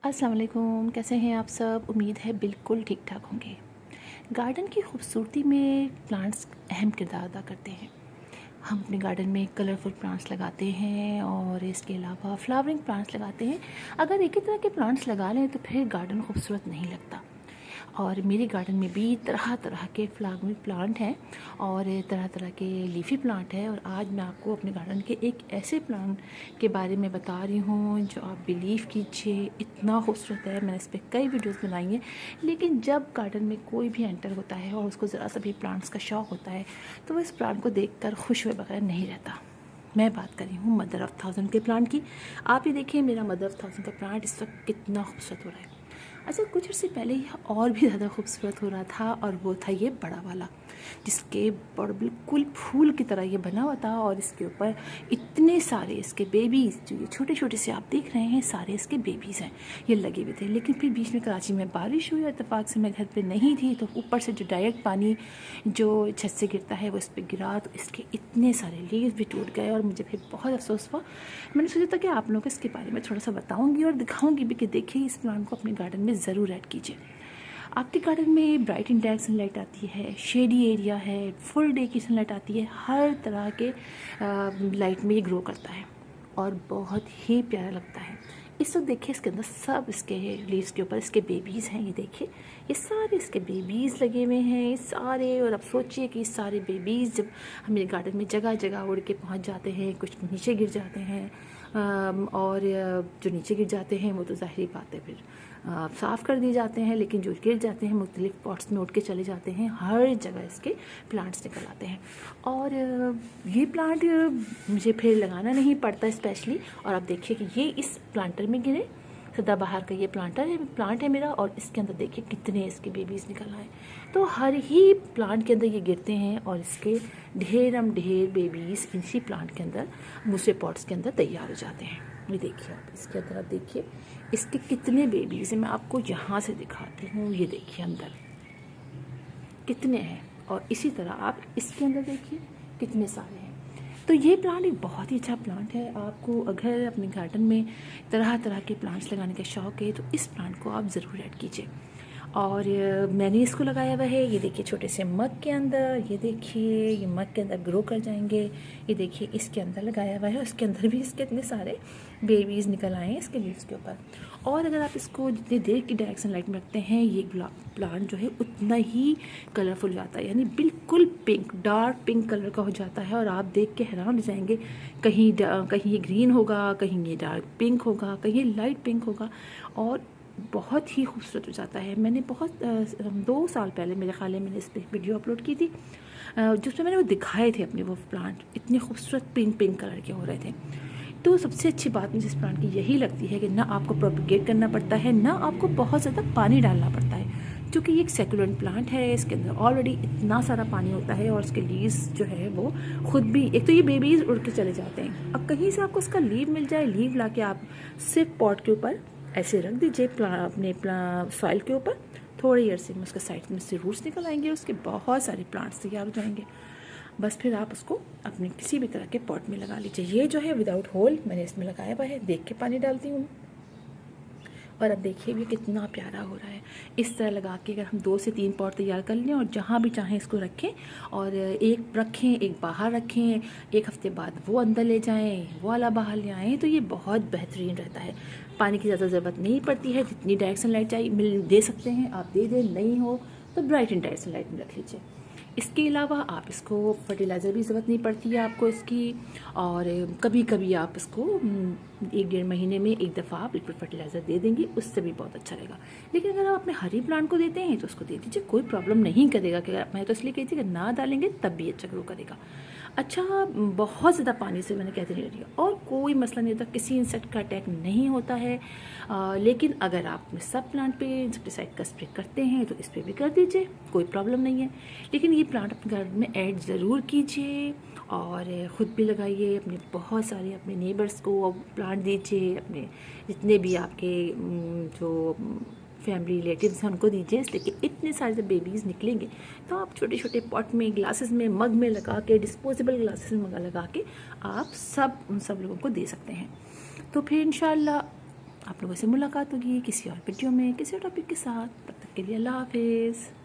अस्सलाम वालेकुम, कैसे हैं आप सब। उम्मीद है बिल्कुल ठीक ठाक होंगे। गार्डन की खूबसूरती में प्लांट्स अहम किरदार अदा करते हैं। हम अपने गार्डन में कलरफुल प्लांट्स लगाते हैं और इसके अलावा फ्लावरिंग प्लांट्स लगाते हैं। अगर एक ही तरह के प्लांट्स लगा लें तो फिर गार्डन खूबसूरत नहीं लगता। और मेरे गार्डन में भी तरह तरह के फ्लावरिंग प्लांट हैं और तरह तरह के लीफी प्लांट हैं। और आज मैं आपको अपने गार्डन के एक ऐसे प्लांट के बारे में बता रही हूँ जो आप बिलीव कीजिए इतना खूबसूरत है। मैंने इस पर कई वीडियोस बनाई हैं, लेकिन जब गार्डन में कोई भी एंटर होता है और उसको ज़रा सा भी प्लांट्स का शौक़ होता है तो वो इस प्लांट को देखकर खुश हुए बगैर नहीं रहता। मैं बात कर रही हूँ मदर ऑफ़ थाउजेंड के प्लांट की। आप ये देखिए मेरा मदर ऑफ़ थाउजेंड का प्लांट इस वक्त कितना खूबसूरत हो रहा है। अच्छा, कुछ अर्से पहले यह और भी ज़्यादा खूबसूरत हो रहा था और वो था ये बड़ा वाला, जिसके बड़ बिल्कुल फूल की तरह ये बना हुआ था और इसके ऊपर इतने सारे इसके बेबीज़, जो ये छोटे छोटे से आप देख रहे हैं, सारे इसके बेबीज़ हैं, ये लगे हुए थे। लेकिन फिर बीच में कराची में बारिश हुई और इत्तेफाक से मैं घर पे नहीं थी, तो ऊपर से जो डायरेक्ट पानी जो छत से गिरता है वो इस पर गिरा, तो इसके इतने सारे लीव्स भी टूट गए और मुझे फिर बहुत अफसोस हुआ। मैंने सोचा था कि आप लोगों को इसके बारे में थोड़ा सा बताऊँगी और दिखाऊँगी भी कि देखिए इस प्लांट को अपने गार्डन में ज़रूर ऐड कीजिए। आपके गार्डन में ब्राइट इंडायरेक्ट सनलाइट आती है, शेडी एरिया है, फुल डे की सनलाइट आती है, हर तरह के लाइट में ये ग्रो करता है और बहुत ही प्यारा लगता है। इस वक्त देखिए इसके अंदर सब इसके लीव्स के ऊपर इसके बेबीज़ हैं। ये देखिए ये सारे इसके बेबीज़ लगे हुए हैं, ये सारे। और अब सोचिए कि सारे बेबीज़ जब हमारे गार्डन में जगह जगह उड़ के पहुंच जाते हैं, कुछ नीचे गिर जाते हैं और जो नीचे गिर जाते हैं वो तो ज़ाहिर बात है फिर साफ़ कर दिए जाते हैं, लेकिन जो गिर जाते हैं मुख्तलिफ पॉट्स में उठ के चले जाते हैं, हर जगह इसके प्लांट्स निकल आते हैं। और ये प्लांट मुझे फिर लगाना नहीं पड़ता स्पेशली। और आप देखिए कि ये इस प्लांटर में गिरे, सदाबहार का ये प्लांट है मेरा, और इसके अंदर देखिए कितने इसके बेबीज़ निकल आए। तो हर ही प्लांट के अंदर ये गिरते हैं और इसके ढेरम ढेर बेबीज़ इसी प्लांट के अंदर दूसरे पॉट्स के अंदर तैयार हो जाते हैं। ये देखिए आप इसके अंदर, आप देखिए इसके कितने बेबीज़ हैं। मैं आपको यहाँ से दिखाती हूँ, ये देखिए अंदर कितने हैं, और इसी तरह आप इसके अंदर देखिए कितने सारे हैं। तो ये प्लांट एक बहुत ही अच्छा प्लांट है। आपको अगर अपने गार्डन में तरह तरह के प्लांट्स लगाने का शौक़ है तो इस प्लांट को आप ज़रूर ऐड कीजिए। और मैंने इसको लगाया हुआ है, ये देखिए छोटे से मग के अंदर, ये देखिए ये मग के अंदर ग्रो कर जाएंगे। ये देखिए इसके अंदर लगाया हुआ है, उसके अंदर भी इसके इतने सारे बेबीज़ निकल आए हैं इसके लीव्स के ऊपर। और अगर आप इसको जितनी देर की डायरेक्ट सनलाइट में रखते हैं, ये प्लांट जो है उतना ही कलरफुल हो जाता है, यानी बिल्कुल पिंक, डार्क पिंक कलर का हो जाता है। और आप देख के हैरान हो जाएंगे, कहीं ये ग्रीन होगा, कहीं ये डार्क पिंक होगा, कहीं लाइट पिंक होगा, और बहुत ही खूबसूरत हो जाता है। मैंने बहुत 2 साल पहले मेरे ख्याल में मैंने इस पर वीडियो अपलोड की थी, जिसमें मैंने वो दिखाए थे अपने वो प्लांट इतने खूबसूरत पिंक कलर के हो रहे थे। तो सबसे अच्छी बात मुझे इस प्लांट की यही लगती है कि ना आपको प्रोपिगेट करना पड़ता है, ना आपको बहुत ज़्यादा पानी डालना पड़ता है, क्योंकि ये एक सेकुलेंट प्लांट है। इसके अंदर ऑलरेडी इतना सारा पानी होता है और इसके लीव्स जो है वो खुद भी, एक तो ये बेबीज़ उड़ के चले जाते हैं। अब कहीं से आपको इसका लीव मिल जाए, लीव ला के आप सिर्फ पॉट के ऊपर ऐसे रख दीजिए अपने सॉइल के ऊपर, थोड़ी अर्से में उसके साइड में से रूट्स निकल आएंगे, उसके बहुत सारे प्लांट्स तैयार हो जाएंगे। बस फिर आप उसको अपने किसी भी तरह के पॉट में लगा लीजिए। ये जो है विदाउट होल मैंने इसमें लगाया हुआ है, देख के पानी डालती हूँ। और अब देखिए ये कितना प्यारा हो रहा है। इस तरह लगा के अगर हम 2 से 3 पॉट तैयार कर लें और जहाँ भी चाहें इसको रखें, और एक रखें एक बाहर रखें, एक हफ्ते बाद वो अंदर ले जाएं, वो वाला बाहर ले आएँ, तो ये बहुत बेहतरीन रहता है। पानी की ज़्यादा ज़रूरत नहीं पड़ती है, जितनी डायरेक्ट सनलाइट चाहिए दे सकते हैं आप दे दें, नहीं हो तो ब्राइट एंड डायरेक्ट सनलाइट में रख लीजिए। इसके अलावा आप इसको फर्टिलाइज़र भी ज़रूरत नहीं पड़ती है आपको इसकी, और कभी कभी आप इसको 1-1.5 महीने में एक दफ़ा आप लिक्विड फर्टिलाइज़र दे देंगे, उससे भी बहुत अच्छा रहेगा। लेकिन अगर आप अपने हरी प्लांट को देते हैं तो उसको दे दीजिए, कोई प्रॉब्लम नहीं करेगा। कि मैं तो इसलिए कहती हूँ कि ना डालेंगे तब भी अच्छा ग्रो करेगा। अच्छा, बहुत ज़्यादा पानी से मैंने कहते नहीं रही और कोई मसला नहीं होता, किसी इंसेक्ट का अटैक नहीं होता है। लेकिन अगर आप सब प्लांट पे इंसेक्टिसाइड का स्प्रे करते हैं तो इस पर भी कर दीजिए, कोई प्रॉब्लम नहीं है। लेकिन ये प्लांट अपने गार्डन में ऐड ज़रूर कीजिए और ख़ुद भी लगाइए, अपने बहुत सारे अपने नेबर्स को प्लांट दीजिए, अपने जितने भी आपके जो फैमिली रिलेटिव्स हैं उनको दीजिए। इसलिए कि इतने सारे जब बेबीज़ निकलेंगे तो आप छोटे छोटे पॉट में, ग्लासेस में, मग में लगा के, डिस्पोजेबल ग्लासेस में लगा के आप उन सब लोगों को दे सकते हैं। तो फिर इंशाल्लाह आप लोगों से मुलाकात होगी किसी और वीडियो में किसी और टॉपिक के साथ। तब तक के लिए अल्लाह हाफिज़।